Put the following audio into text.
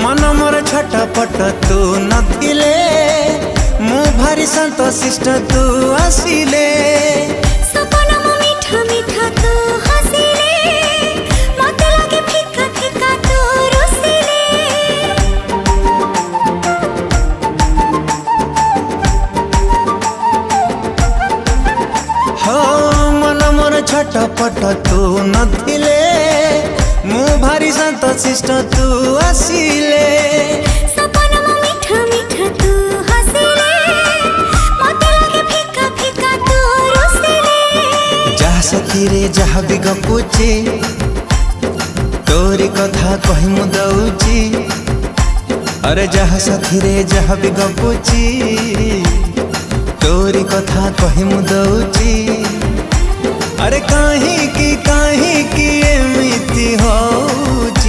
मन मोर छटपट तू नथिले मु भारी संतोषिष्ट तू आसिले सपन मो मीठा मीठा तू हसिले मते लागे फिका फिका तू रुसिले हो मन मोर छटपट तू नथिले मु भारी संतोषिष्ट तू आसिले सपन मो मीठा मीठा तू हसिले मते लागे फिका फिका तू रुसिले जहा सखी रे जहा भी गपुची तोरी कथा कहि मु दउची अरे जहा सखी रे जहा भी गपुची तोरी कथा कहि मु दउची अरे काहे की एमिति होउची।